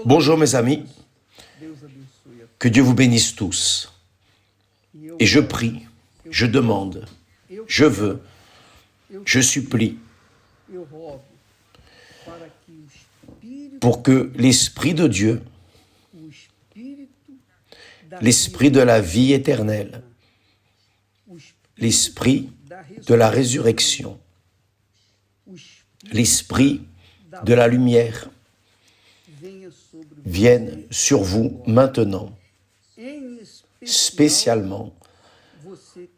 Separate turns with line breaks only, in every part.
Bonjour mes amis, que Dieu vous bénisse tous. Et je prie, je demande, je veux, je supplie pour que l'Esprit de Dieu, l'Esprit de la vie éternelle, l'Esprit de la résurrection, l'Esprit de la lumière vienne sur vous maintenant, spécialement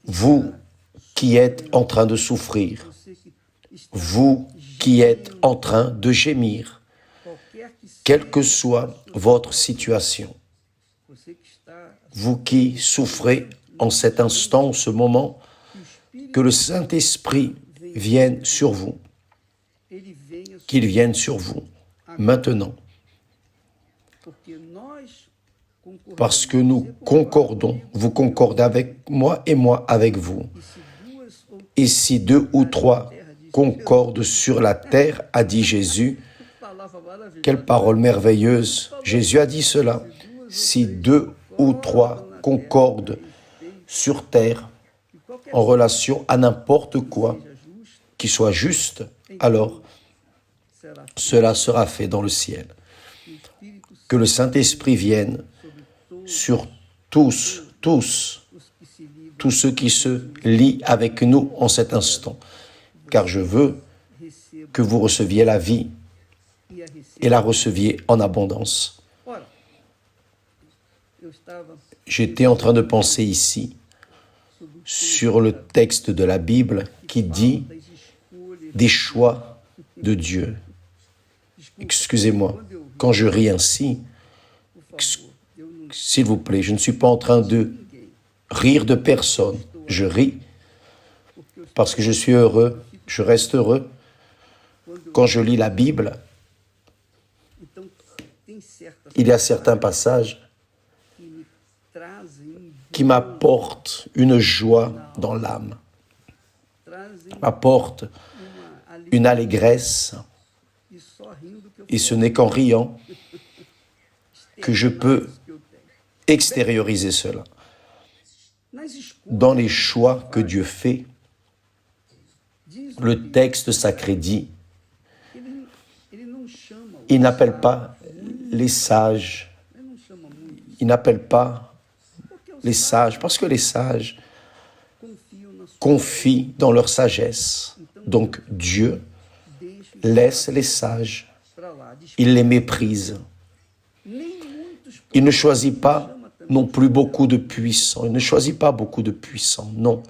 vous qui êtes en train de souffrir, vous qui êtes en train de gémir, quelle que soit votre situation, vous qui souffrez en cet instant, en ce moment, que le Saint-Esprit vienne sur vous, qu'il vienne sur vous maintenant. Parce que nous concordons, vous concordez avec moi et moi avec vous. Et si 2 ou 3 concordent sur la terre, a dit Jésus, quelle parole merveilleuse, Jésus a dit cela, si 2 ou 3 concordent sur terre en relation à n'importe quoi qui soit juste, alors cela sera fait dans le ciel. Que le Saint-Esprit vienne sur tous ceux qui se lient avec nous en cet instant, car je veux que vous receviez la vie et la receviez en abondance. J'étais en train de penser ici sur le texte de la Bible qui dit des choix de Dieu. Excusez-moi, quand je ris ainsi, s'il vous plaît, je ne suis pas en train de rire de personne. Je ris parce que je suis heureux, je reste heureux. Quand je lis la Bible, il y a certains passages qui m'apportent une joie dans l'âme, m'apportent une allégresse, et ce n'est qu'en riant que je peux extérioriser cela. Dans les choix que Dieu fait, le texte sacré dit, il n'appelle pas les sages, il n'appelle pas les sages, parce que les sages confient dans leur sagesse. Donc Dieu laisse les sages, il les méprise. Il ne choisit pas non plus beaucoup de puissants, il ne choisit pas beaucoup de puissants, non.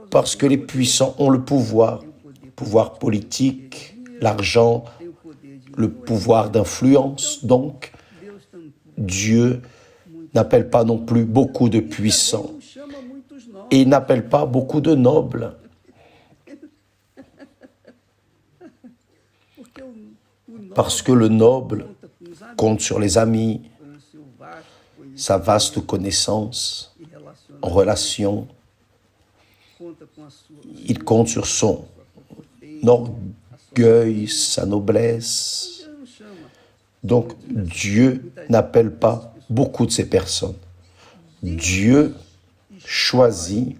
Parce que les puissants ont le pouvoir politique, l'argent, le pouvoir d'influence. Donc, Dieu n'appelle pas non plus beaucoup de puissants. Et il n'appelle pas beaucoup de nobles. Parce que le noble compte sur les amis, sa vaste connaissance en relation. Il compte sur son orgueil, sa noblesse. Donc, Dieu n'appelle pas beaucoup de ces personnes. Dieu choisit,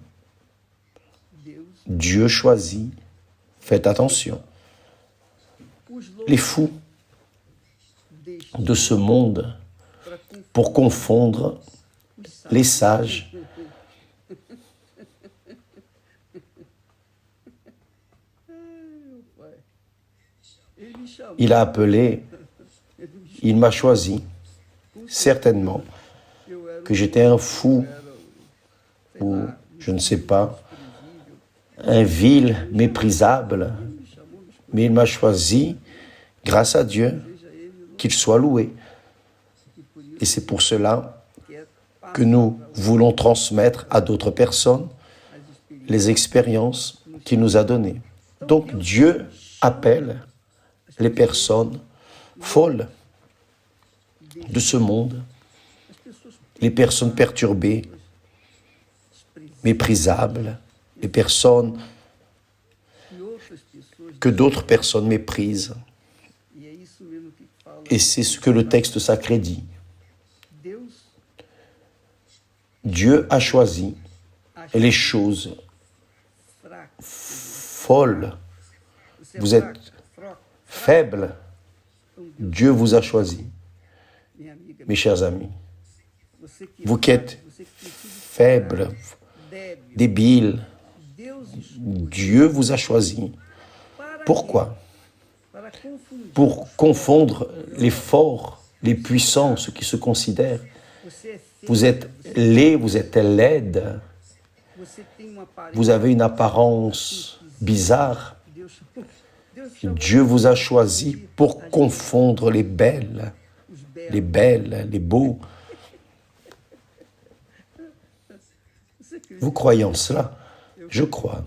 faites attention, les fous de ce monde pour confondre les sages. Il a appelé, il m'a choisi, certainement, que j'étais un fou, ou je ne sais pas, un vil, méprisable, mais il m'a choisi, grâce à Dieu, qu'il soit loué. Et c'est pour cela que nous voulons transmettre à d'autres personnes les expériences qu'il nous a données. Donc Dieu appelle les personnes folles de ce monde, les personnes perturbées, méprisables, les personnes que d'autres personnes méprisent. Et c'est ce que le texte sacré dit. Dieu a choisi les choses folles. Vous êtes faible. Dieu vous a choisi. Mes chers amis, vous qui êtes faibles, débiles, Dieu vous a choisi. Pourquoi? Pour confondre les forts, les puissants, ceux qui se considèrent. Vous êtes laid, vous êtes laide. Vous avez une apparence bizarre. Dieu vous a choisi pour confondre les belles, les beaux. Vous croyez en cela? Je crois.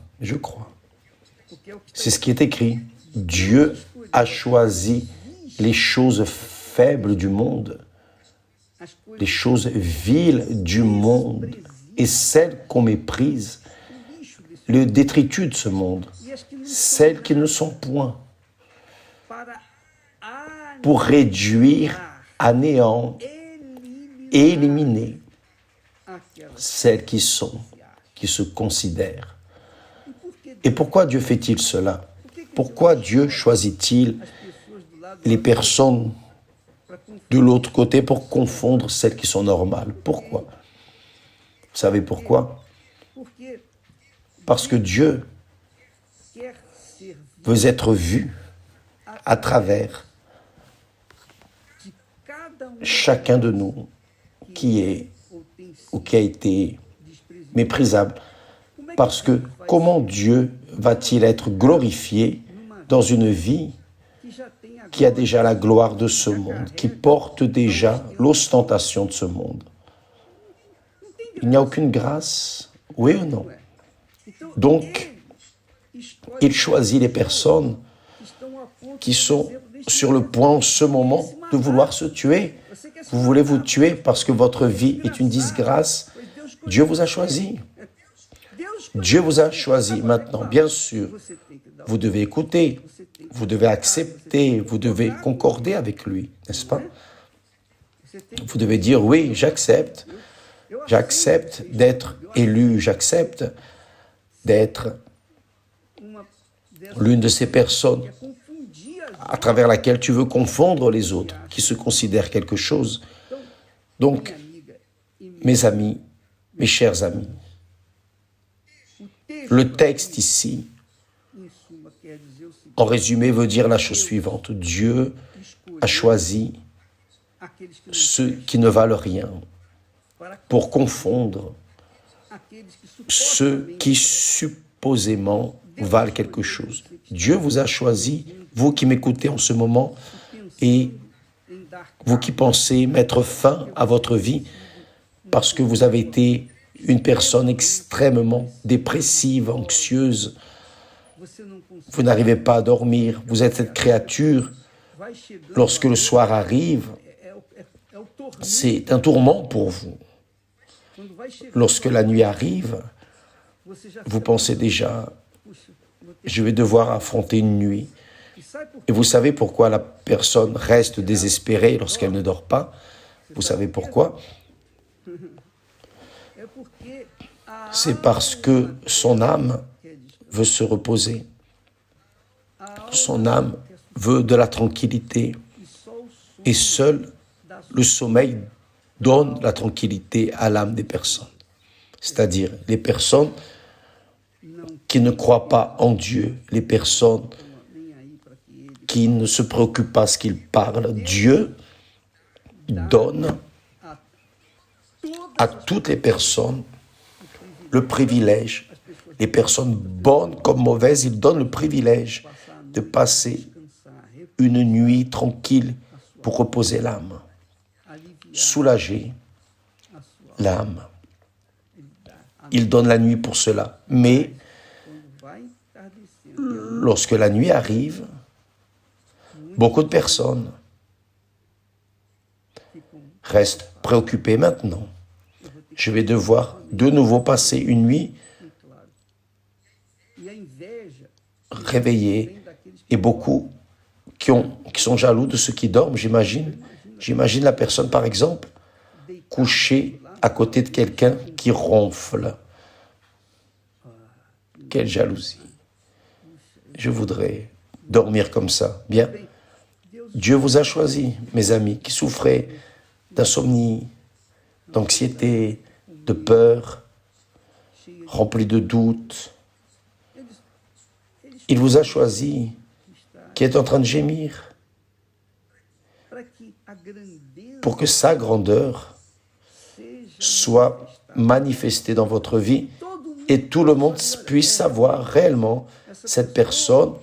C'est ce qui est écrit. Dieu a choisi les choses faibles du monde, les choses viles du monde et celles qu'on méprise, le détritus de ce monde, celles qui ne sont point, pour réduire à néant et éliminer celles qui se considèrent. Et pourquoi Dieu fait-il cela? Pourquoi Dieu choisit-il les personnes de l'autre côté pour confondre celles qui sont normales? Pourquoi? Vous savez pourquoi? Parce que Dieu veut être vu à travers chacun de nous qui est ou qui a été méprisable. Parce que comment Dieu va-t-il être glorifié dans une vie qui a déjà la gloire de ce monde, qui porte déjà l'ostentation de ce monde? Il n'y a aucune grâce, oui ou non? Donc, il choisit les personnes qui sont sur le point en ce moment de vouloir se tuer. Vous voulez vous tuer parce que votre vie est une disgrâce. Dieu vous a choisi. Dieu vous a choisi. Maintenant, bien sûr, vous devez écouter, vous devez accepter, vous devez concorder avec lui, n'est-ce pas? Vous devez dire, oui, j'accepte d'être élu, j'accepte d'être l'une de ces personnes à travers laquelle tu veux confondre les autres, qui se considèrent quelque chose. Donc, mes amis, mes chers amis, le texte ici, en résumé, veut dire la chose suivante. Dieu a choisi ceux qui ne valent rien pour confondre ceux qui supposément valent quelque chose. Dieu vous a choisi, vous qui m'écoutez en ce moment, et vous qui pensez mettre fin à votre vie parce que vous avez été une personne extrêmement dépressive, anxieuse. Vous n'arrivez pas à dormir. Vous êtes cette créature. Lorsque le soir arrive, c'est un tourment pour vous. Lorsque la nuit arrive, vous pensez déjà, je vais devoir affronter une nuit. Et vous savez pourquoi la personne reste désespérée lorsqu'elle ne dort pas? Vous savez pourquoi? C'est parce que son âme veut se reposer. Son âme veut de la tranquillité. Et seul le sommeil donne la tranquillité à l'âme des personnes. C'est-à-dire les personnes qui ne croient pas en Dieu, les personnes qui ne se préoccupent pas de ce qu'ils parlent. Dieu donne à toutes les personnes le privilège, les personnes bonnes comme mauvaises, il donne le privilège de passer une nuit tranquille pour reposer l'âme, soulager l'âme. Il donne la nuit pour cela. Mais lorsque la nuit arrive, beaucoup de personnes restent préoccupées maintenant. Je vais devoir de nouveau passer une nuit réveillée et beaucoup qui sont jaloux de ceux qui dorment, j'imagine. J'imagine la personne, par exemple, couchée à côté de quelqu'un qui ronfle. Quelle jalousie. Je voudrais dormir comme ça. Bien. Dieu vous a choisi, mes amis, qui souffrez d'insomnie, d'anxiété, de peur, remplis de doutes. Il vous a choisi, qui est en train de gémir, pour que sa grandeur soit manifestée dans votre vie et tout le monde puisse savoir réellement cette personne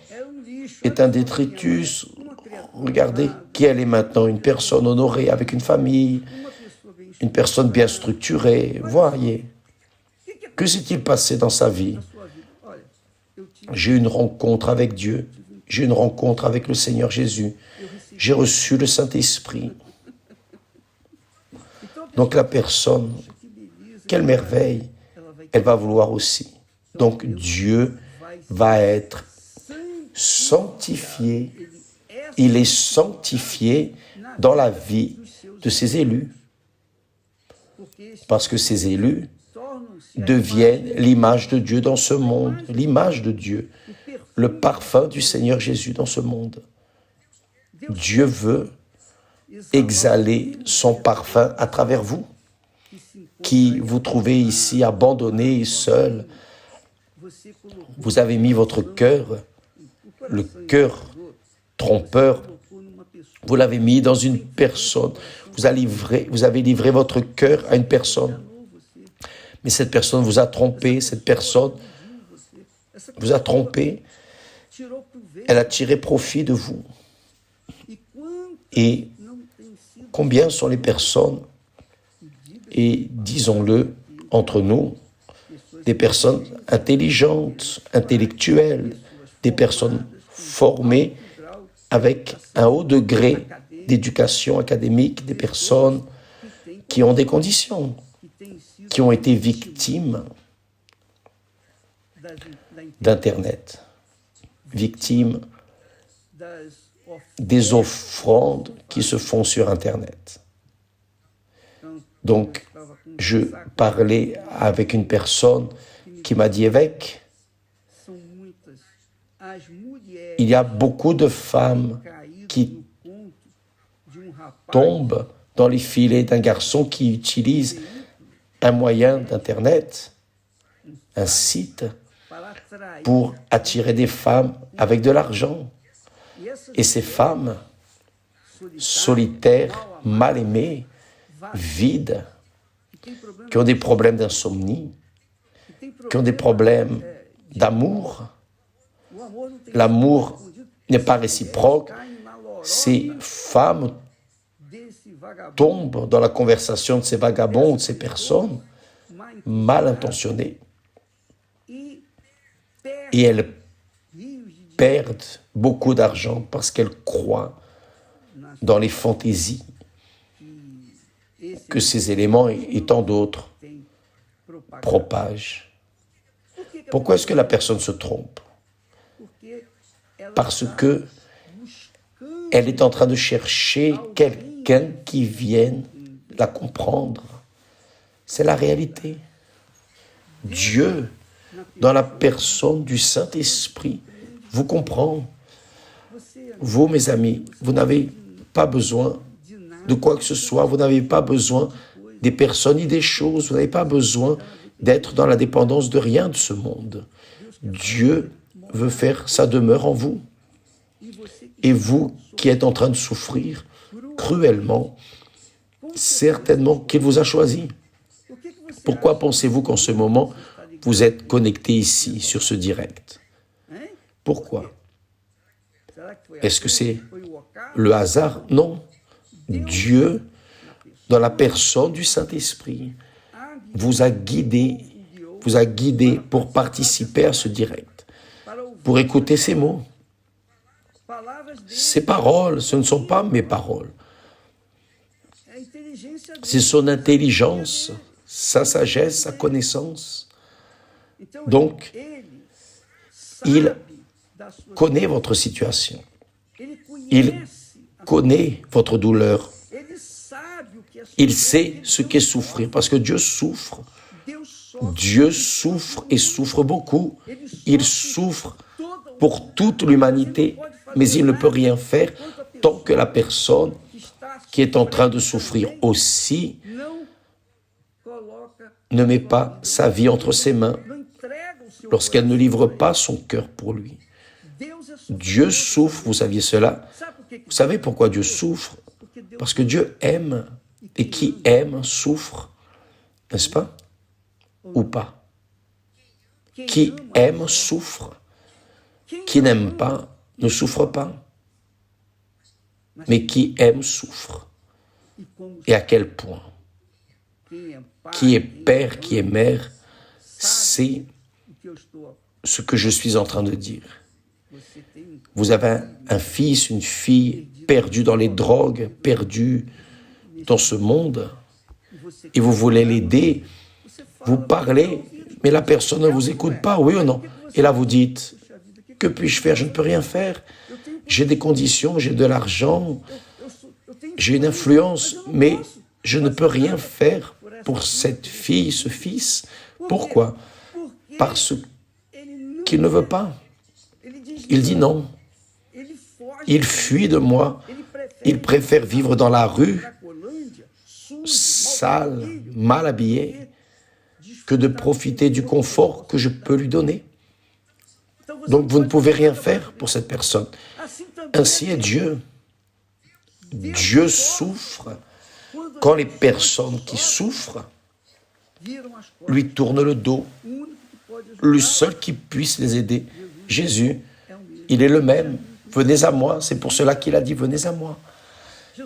est un détritus. Regardez qui elle est maintenant, une personne honorée avec une famille, une personne bien structurée. Voyez, que s'est-il passé dans sa vie? J'ai eu une rencontre avec Dieu, j'ai eu une rencontre avec le Seigneur Jésus, j'ai reçu le Saint-Esprit. Donc la personne, quelle merveille, elle va vouloir aussi. Donc Dieu va être sanctifié, il est sanctifié dans la vie de ses élus. Parce que ces élus deviennent l'image de Dieu dans ce monde, l'image de Dieu, le parfum du Seigneur Jésus dans ce monde. Dieu veut exhaler son parfum à travers vous, qui vous trouvez ici abandonné et seul. Vous avez mis votre cœur, le cœur trompeur, vous l'avez mis dans une personne. Vous avez livré votre cœur à une personne. Mais cette personne vous a trompé, cette personne vous a trompé. Elle a tiré profit de vous. Et combien sont les personnes, et disons-le entre nous, des personnes intelligentes, intellectuelles, des personnes formées avec un haut degré d'éducation académique, des personnes qui ont des conditions, qui ont été victimes d'Internet, victimes des offrandes qui se font sur Internet. Donc, je parlais avec une personne qui m'a dit, évêque, il y a beaucoup de femmes qui tombent dans les filets d'un garçon qui utilise un moyen d'Internet, un site, pour attirer des femmes avec de l'argent. Et ces femmes solitaires, mal aimées, vides, qui ont des problèmes d'insomnie, qui ont des problèmes d'amour. L'amour n'est pas réciproque. Ces femmes tombent dans la conversation de ces vagabonds, de ces personnes mal intentionnées. Et elles perdent beaucoup d'argent parce qu'elles croient dans les fantaisies que ces éléments et tant d'autres propagent. Pourquoi est-ce que la personne se trompe? Parce que elle est en train de chercher quelqu'un qui vienne la comprendre. C'est la réalité. Dieu, dans la personne du Saint-Esprit, vous comprend. Vous, mes amis, vous n'avez pas besoin de quoi que ce soit, vous n'avez pas besoin des personnes ni des choses, vous n'avez pas besoin d'être dans la dépendance de rien de ce monde. Dieu veut faire sa demeure en vous. Et vous qui êtes en train de souffrir cruellement, certainement qu'il vous a choisi. Pourquoi pensez-vous qu'en ce moment, vous êtes connecté ici, sur ce direct? Pourquoi? Est-ce que c'est le hasard? Non. Dieu, dans la personne du Saint-Esprit, vous a guidé pour participer à ce direct, pour écouter ces mots. Ces paroles, ce ne sont pas mes paroles. C'est son intelligence, sa sagesse, sa connaissance. Donc, il connaît votre situation. Il connaît votre douleur. Il sait ce qu'est souffrir, parce que Dieu souffre. Dieu souffre et souffre beaucoup. Il souffre pour toute l'humanité, mais il ne peut rien faire tant que la personne qui est en train de souffrir aussi ne met pas sa vie entre ses mains, lorsqu'elle ne livre pas son cœur pour lui. Dieu souffre, vous saviez cela? Vous savez pourquoi Dieu souffre? Parce que Dieu aime, et qui aime souffre, n'est-ce pas? Ou pas? Qui aime souffre, qui n'aime pas ne souffre pas, mais qui aime souffre. Et à quel point? Qui est père, qui est mère, c'est ce que je suis en train de dire. Vous avez un fils, une fille perdu dans les drogues, perdu dans ce monde, et vous voulez l'aider, vous parlez, mais la personne ne vous écoute pas, oui ou non? Et là vous dites, que puis-je faire? Je ne peux rien faire. J'ai des conditions, j'ai de l'argent, j'ai une influence, mais je ne peux rien faire pour cette fille, ce fils. Pourquoi? Parce qu'il ne veut pas. Il dit non. Il fuit de moi. Il préfère vivre dans la rue, sale, mal habillé, que de profiter du confort que je peux lui donner. Donc vous ne pouvez rien faire pour cette personne. Ainsi est Dieu. Dieu souffre quand les personnes qui souffrent lui tournent le dos. Le seul qui puisse les aider, Jésus, il est le même. Venez à moi, c'est pour cela qu'il a dit, venez à moi.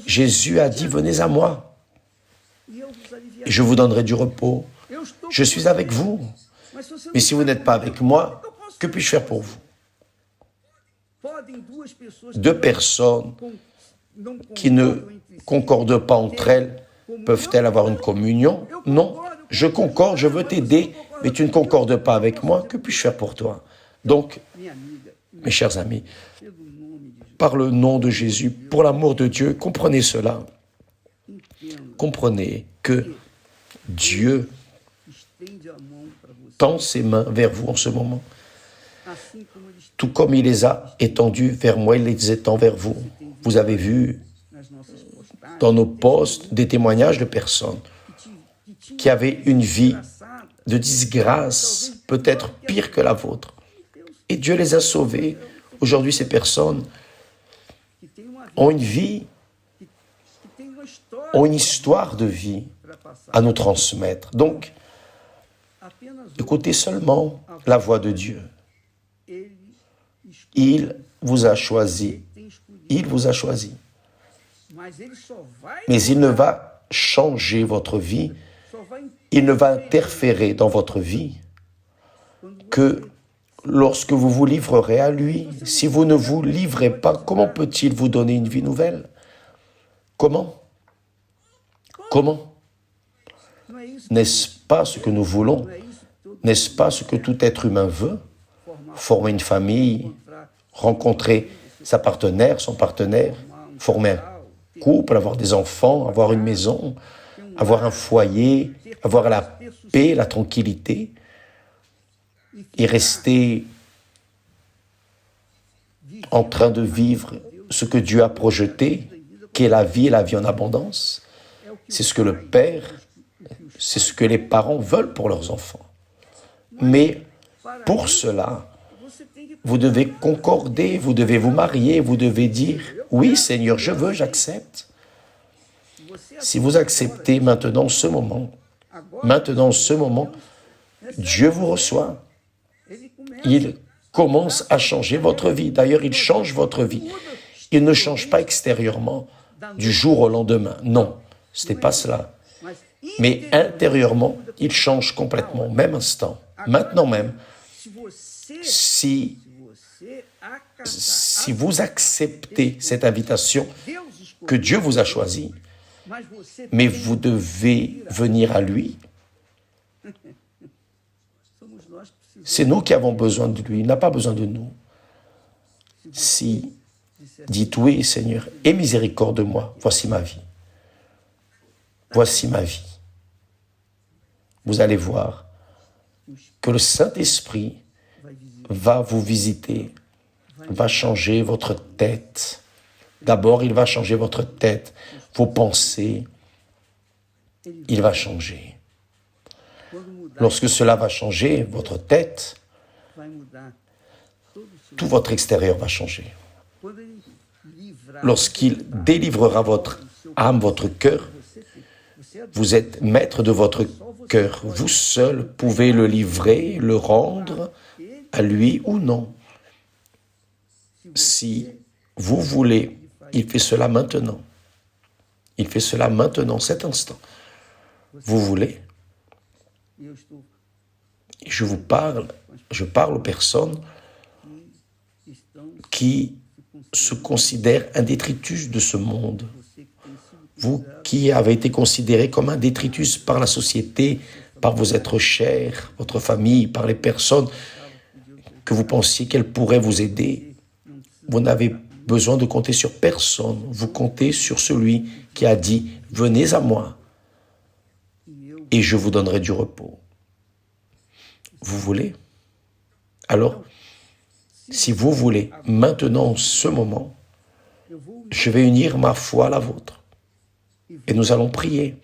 Jésus a dit, venez à moi. Et je vous donnerai du repos. Je suis avec vous. Mais si vous n'êtes pas avec moi, que puis-je faire pour vous? Deux personnes qui ne concordent pas entre elles, peuvent-elles avoir une communion? Non, je concorde, je veux t'aider, mais tu ne concordes pas avec moi, que puis-je faire pour toi? Donc, mes chers amis, par le nom de Jésus, pour l'amour de Dieu, comprenez cela. Comprenez que Dieu tend ses mains vers vous en ce moment. Tout comme il les a étendues vers moi, il les étend vers vous. Vous avez vu dans nos posts des témoignages de personnes qui avaient une vie de disgrâce, peut-être pire que la vôtre. Et Dieu les a sauvés. Aujourd'hui, ces personnes ont une vie, ont une histoire de vie à nous transmettre. Donc, écoutez seulement la voix de Dieu. Il vous a choisi. Il vous a choisi. Mais il ne va changer votre vie, il ne va interférer dans votre vie que lorsque vous vous livrerez à lui. Si vous ne vous livrez pas, comment peut-il vous donner une vie nouvelle? Comment? Comment? N'est-ce pas ce que nous voulons? N'est-ce pas ce que tout être humain veut? Former une famille, rencontrer sa partenaire, son partenaire, former un couple, avoir des enfants, avoir une maison, avoir un foyer, avoir la paix, la tranquillité, et rester en train de vivre ce que Dieu a projeté, qui est la vie et la vie en abondance. C'est ce que le Père, c'est ce que les parents veulent pour leurs enfants. Mais pour cela, vous devez concorder, vous devez vous marier, vous devez dire « Oui, Seigneur, je veux, j'accepte ». Si vous acceptez maintenant ce moment, Dieu vous reçoit. Il commence à changer votre vie. D'ailleurs, il change votre vie. Il ne change pas extérieurement du jour au lendemain. Non, ce n'est pas cela. Mais intérieurement, il change complètement, au même instant, maintenant même. Si vous acceptez cette invitation que Dieu vous a choisie, mais vous devez venir à lui. C'est nous qui avons besoin de lui, il n'a pas besoin de nous. Si Dites oui, Seigneur, aie miséricorde de moi. Voici ma vie. Voici ma vie. Vous allez voir que le Saint-Esprit va vous visiter, va changer votre tête. D'abord, il va changer votre tête, vos pensées. Il va changer. Lorsque cela va changer, votre tête, tout votre extérieur va changer. Lorsqu'il délivrera votre âme, votre cœur, vous êtes maître de votre cœur. Vous seul pouvez le livrer, le rendre à lui ou non. Si vous voulez, il fait cela maintenant. Il fait cela maintenant, cet instant. Vous voulez? Je vous parle, je parle aux personnes qui se considèrent un détritus de ce monde. Vous qui avez été considéré comme un détritus par la société, par vos êtres chers, votre famille, par les personnes que vous pensiez qu'elles pourraient vous aider, vous n'avez besoin de compter sur personne. Vous comptez sur celui qui a dit « Venez à moi et je vous donnerai du repos ». Vous voulez? Alors, si vous voulez, maintenant, en ce moment, je vais unir ma foi à la vôtre. Et nous allons prier.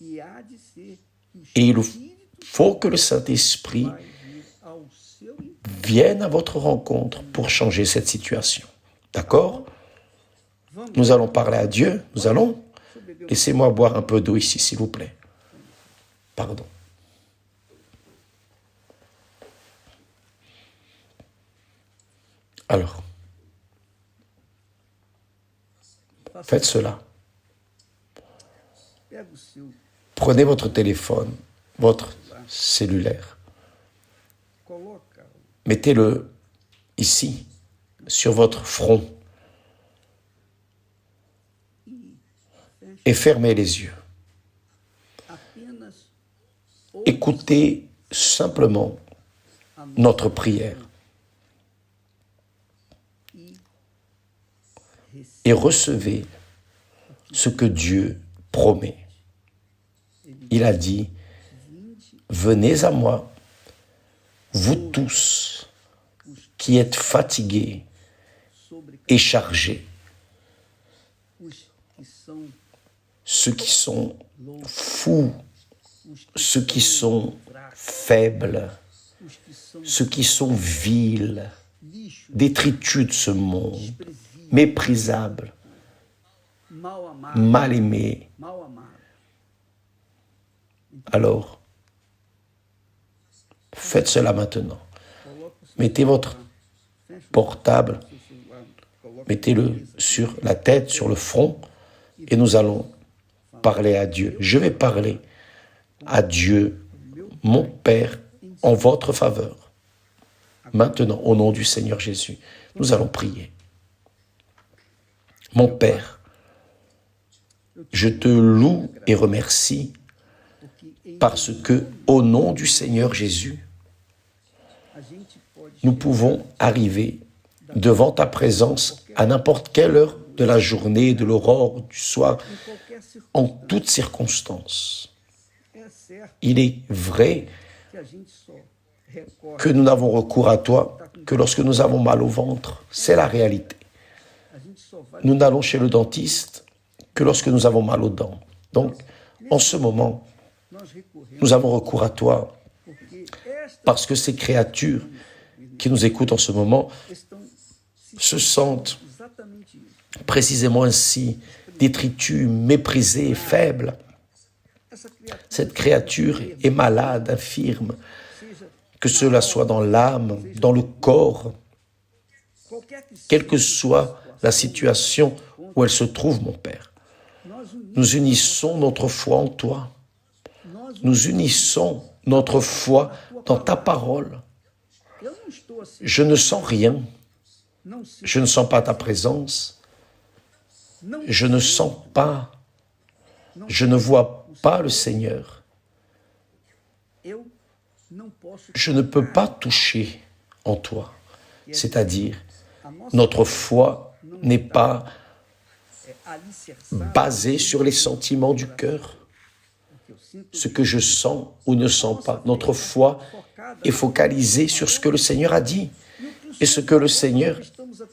Et il faut que le Saint-Esprit vienne à votre rencontre pour changer cette situation. D'accord? Nous allons parler à Dieu. Nous allons... Laissez-moi boire un peu d'eau ici, s'il vous plaît. Pardon. Alors, faites cela. Prenez votre téléphone, votre cellulaire. Mettez-le ici, sur votre front. Et fermez les yeux. Écoutez simplement notre prière. Et recevez ce que Dieu promet. Il a dit, venez à moi, vous tous qui êtes fatigués et chargés, ceux qui sont fous, ceux qui sont faibles, ceux qui sont vils, détritus de ce monde, méprisables, mal aimés. Alors, faites cela maintenant. Mettez votre portable, mettez-le sur la tête, sur le front, et nous allons parler à Dieu. Je vais parler à Dieu, mon Père, en votre faveur. Maintenant, au nom du Seigneur Jésus, nous allons prier. Mon Père, je te loue et remercie parce que, au nom du Seigneur Jésus, nous pouvons arriver devant ta présence à n'importe quelle heure de la journée, de l'aurore, du soir, en toutes circonstances. Il est vrai que nous n'avons recours à toi que lorsque nous avons mal au ventre. C'est la réalité. Nous n'allons chez le dentiste que lorsque nous avons mal aux dents. Donc, en ce moment, nous avons recours à toi parce que ces créatures qui nous écoutent en ce moment se sentent précisément ainsi, détritus, méprisés, faibles. Cette créature est malade, infirme, que cela soit dans l'âme, dans le corps, quelle que soit la situation où elle se trouve, mon Père. Nous unissons notre foi en toi. Nous unissons notre foi dans ta parole. Je ne sens rien. Je ne sens pas ta présence. Je ne sens pas. Je ne vois pas le Seigneur. Je ne peux pas toucher en toi. C'est-à-dire, Notre foi n'est pas basée sur les sentiments du cœur, ce que je sens ou ne sens pas. Notre foi est focalisée sur ce que le Seigneur a dit. Et ce que le Seigneur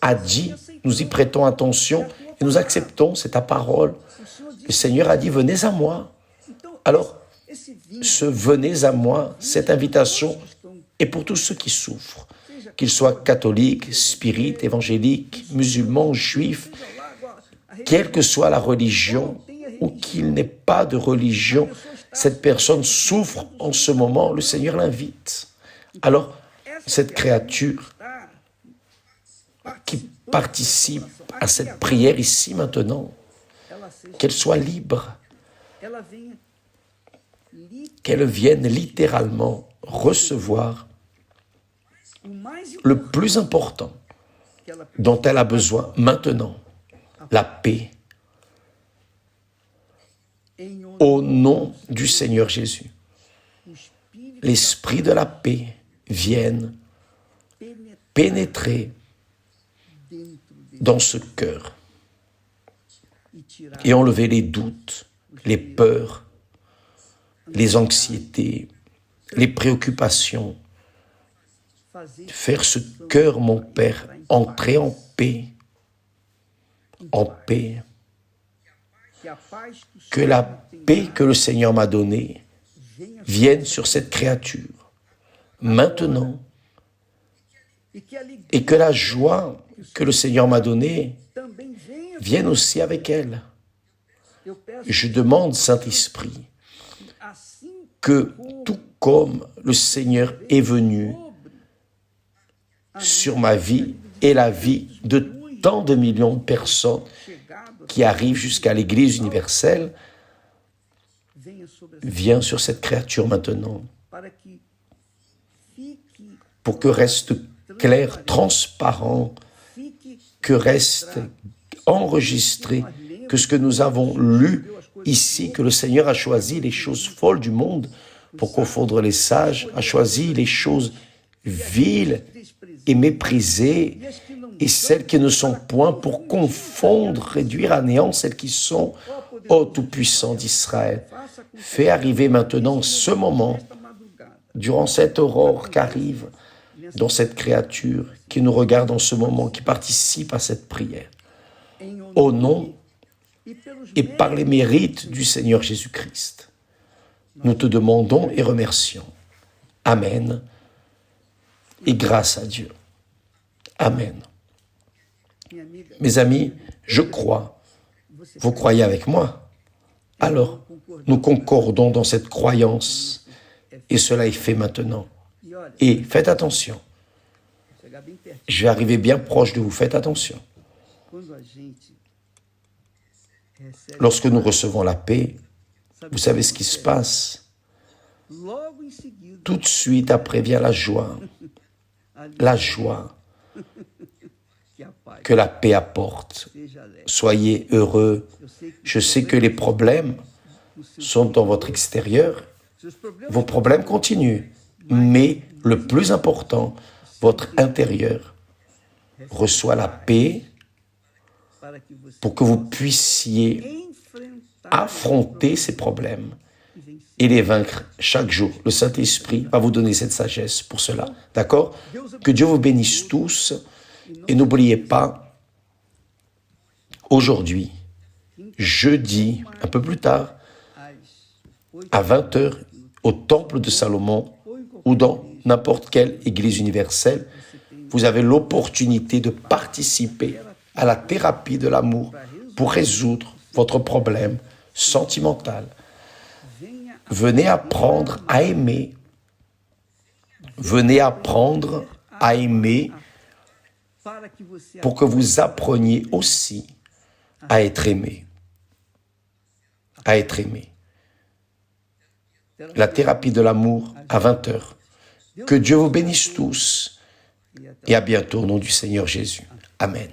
a dit, nous y prêtons attention et nous acceptons, c'est ta parole. Le Seigneur a dit, venez à moi. Alors, ce venez à moi, cette invitation est pour tous ceux qui souffrent, qu'ils soient catholiques, spirites, évangéliques, musulmans, juifs, quelle que soit la religion ou qu'il n'ait pas de religion, cette personne souffre en ce moment, le Seigneur l'invite. Alors, cette créature qui participe à cette prière ici maintenant, qu'elle soit libre, qu'elle vienne littéralement recevoir le plus important dont elle a besoin maintenant, la paix. Au nom du Seigneur Jésus, l'esprit de la paix vienne pénétrer dans ce cœur et enlever les doutes, les peurs, les anxiétés, les préoccupations. Faire ce cœur, mon Père, entrer en paix, en paix. Que la paix que le Seigneur m'a donnée vienne sur cette créature, maintenant, et que la joie que le Seigneur m'a donnée vienne aussi avec elle. Je demande, Saint-Esprit, que tout comme le Seigneur est venu sur ma vie et la vie de tant de millions de personnes qui arrivent jusqu'à l'Église universelle, viens sur cette créature maintenant, pour que reste clair, transparent, que reste enregistré, que ce que nous avons lu ici, que le Seigneur a choisi les choses folles du monde pour confondre les sages, a choisi les choses viles et méprisées, et celles qui ne sont point pour confondre, réduire à néant celles qui sont, ô Tout-Puissant d'Israël. Fais arriver maintenant ce moment, durant cette aurore qu'arrive dans cette créature qui nous regarde en ce moment, qui participe à cette prière. Au nom et par les mérites du Seigneur Jésus-Christ, nous te demandons et remercions. Amen. Et grâce à Dieu. Amen. Mes amis, je crois. Vous croyez avec moi? Alors, nous concordons dans cette croyance. Et cela est fait maintenant. Et faites attention. Je vais arriver bien proche de vous. Faites attention. Lorsque nous recevons la paix, vous savez ce qui se passe. Tout de suite après vient la joie. La joie que la paix apporte. Soyez heureux. Je sais que les problèmes sont dans votre extérieur. Vos problèmes continuent. Mais le plus important, votre intérieur reçoit la paix pour que vous puissiez affronter ces problèmes et les vaincre chaque jour. Le Saint-Esprit va vous donner cette sagesse pour cela. D'accord? Que Dieu vous bénisse tous. Et n'oubliez pas, aujourd'hui, jeudi, un peu plus tard, à 20h, au Temple de Salomon, ou dans n'importe quelle église universelle, vous avez l'opportunité de participer à la thérapie de l'amour pour résoudre votre problème sentimental. Venez apprendre à aimer. Venez apprendre à aimer pour que vous appreniez aussi à être aimé. À être aimé. La thérapie de l'amour à 20h. Que Dieu vous bénisse tous et à bientôt au nom du Seigneur Jésus. Amen.